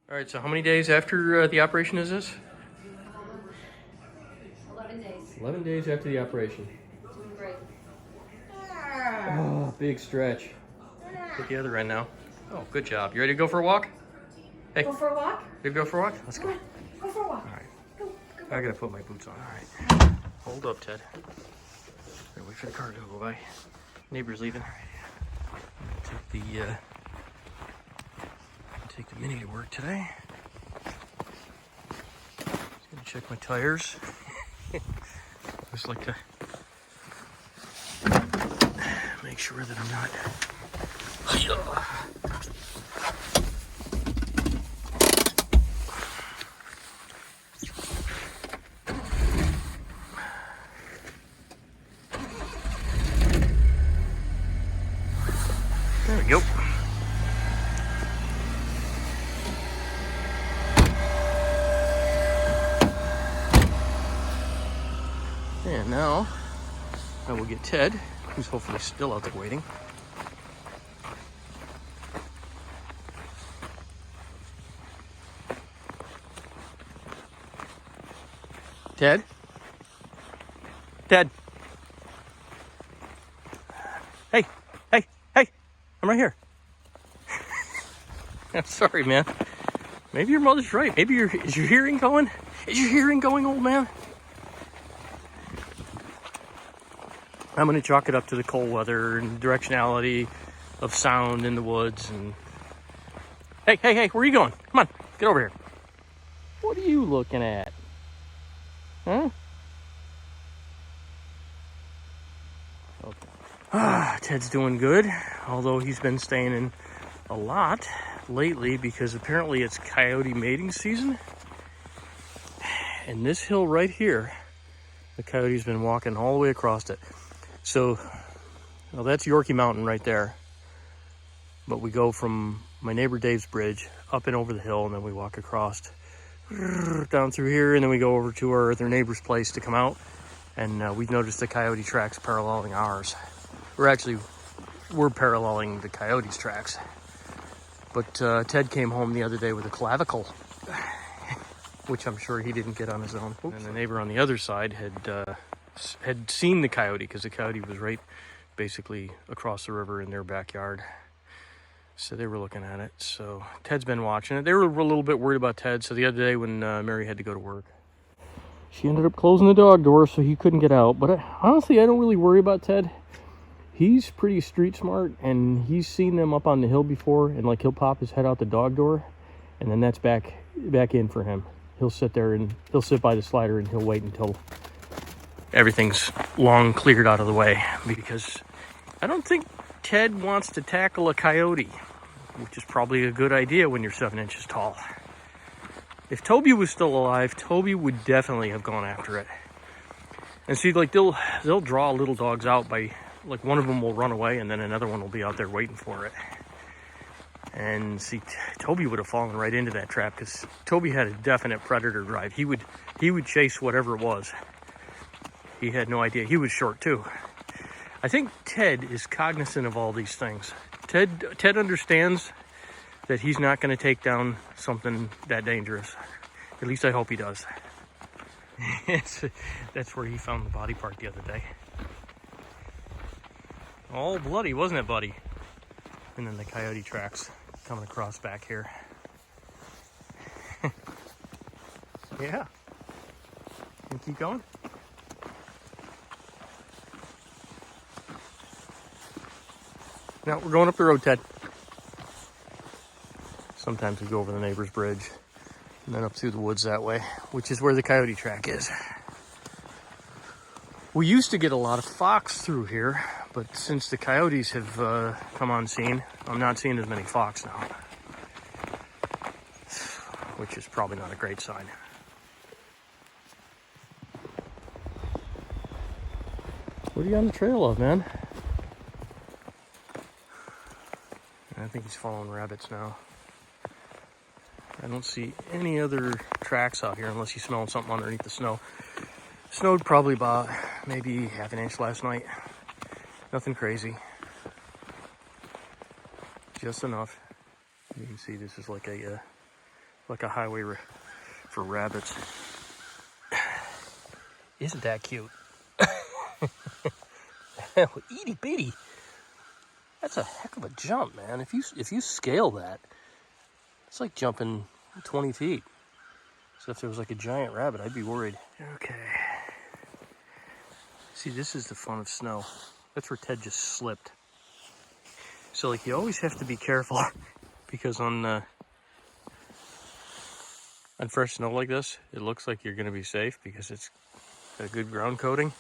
All right, so how many days after the operation is this? 11 days. 11 days after the operation. Doing great. Oh, big stretch. Get the other end now. Oh, good job. You ready to go for a walk? Hey. Go for a walk? Ready to go for a walk? Let's go. Go for a walk. All right. Go. I gotta put my boots on. All right. Hold up, Ted. Gotta wait for the car to go by. Neighbor's leaving. Take the Mini to work today. Just gonna check my tires. Just like to make sure that I'm not. There we go. And now I will get Ted, who's hopefully still out there waiting. Ted? Ted? Hey, hey, hey, I'm right here. I'm sorry, man. Maybe your mother's right. Maybe is your hearing going? Is your hearing going, old man? I'm going to chalk it up to the cold weather and directionality of sound in the woods. And hey, hey, hey, where are you going? Come on, get over here. What are you looking at? Huh? Okay. Ted's doing good, although he's been staying in a lot lately because apparently it's coyote mating season. And this hill right here, the coyote's been walking all the way across it. So, well, that's Yorkie Mountain right there. But we go from my neighbor Dave's bridge up and over the hill, and then we walk across down through here, and then we go over to our other neighbor's place to come out. And we've noticed the coyote tracks paralleling ours. We're paralleling the coyote's tracks. But Ted came home the other day with a clavicle, which I'm sure he didn't get on his own. Oops. And the neighbor on the other side had seen the coyote because the coyote was right basically across the river in their backyard. So they were looking at it. So Ted's been watching it. They were a little bit worried about Ted. So the other day when Mary had to go to work, she ended up closing the dog door so he couldn't get out. But honestly, I don't really worry about Ted. He's pretty street smart, and he's seen them up on the hill before, and like he'll pop his head out the dog door, and then that's back in for him. He'll sit there and he'll sit by the slider and he'll wait until everything's long cleared out of the way, because I don't think Ted wants to tackle a coyote, which is probably a good idea when you're 7 inches tall. If Toby was still alive, Toby would definitely have gone after it. And see, like they'll draw little dogs out by, like one of them will run away and then another one will be out there waiting for it. And see, Toby would have fallen right into that trap because Toby had a definite predator drive. He would chase whatever it was. He had no idea. He was short too. I think Ted is cognizant of all these things. Ted understands that he's not going to take down something that dangerous. At least I hope he does. That's where he found the body part the other day. All bloody, wasn't it, buddy? And then the coyote tracks coming across back here. Yeah. And keep going. Now we're going up the road, Ted. Sometimes we go over the neighbor's bridge and then up through the woods that way, which is where the coyote track is. We used to get a lot of fox through here, but since the coyotes have come on scene, I'm not seeing as many fox now, which is probably not a great sign. What are you on the trail of, man? I think he's following rabbits now. I don't see any other tracks out here unless he's smelling something underneath the snow. Snowed probably about maybe half an inch last night. Nothing crazy. Just enough. You can see this is like a like a highway for rabbits. Isn't that cute? Itty bitty. That's a heck of a jump, man. If you scale that, it's like jumping 20 feet. So if there was like a giant rabbit, I'd be worried. Okay. See, this is the fun of snow. That's where Ted just slipped. So like you always have to be careful because on fresh snow like this, it looks like you're gonna be safe because it's got a good ground coating.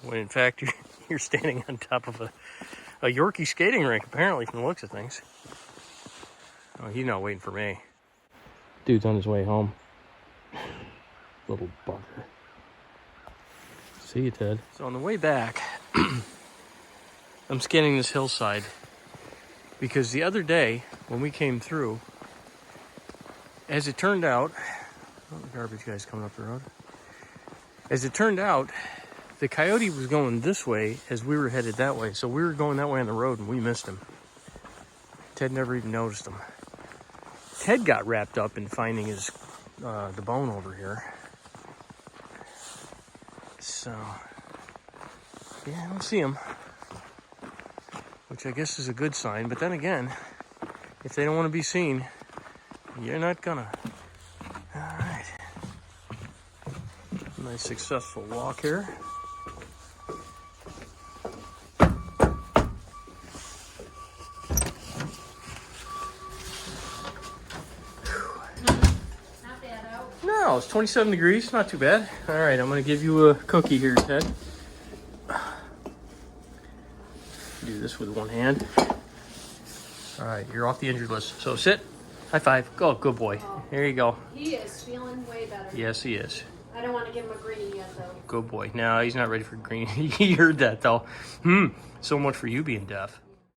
When in fact you're standing on top of a Yorkie skating rink, apparently, from the looks of things. Oh, he's not waiting for me. Dude's on his way home. Little bugger. See you, Ted. So on the way back, I'm scanning this hillside because the other day when we came through, as it turned out, oh, the garbage guy's coming up the road. As it turned out, the coyote was going this way as we were headed that way. So we were going that way on the road and we missed him. Ted never even noticed him. Ted got wrapped up in finding his the bone over here. So, yeah, I don't see him. Which I guess is a good sign. But then again, if they don't want to be seen, you're not gonna. All right. Nice successful walk here. No, it's 27 degrees, not too bad. All right, I'm gonna give you a cookie here, Ted. Do this with one hand. All right, you're off the injured list. So sit, high five. Go, good boy. There you go. He is feeling way better. Yes, he is. I don't want to give him a greenie yet, though. Good boy. No, he's not ready for green. He heard that, though. So much for you being deaf.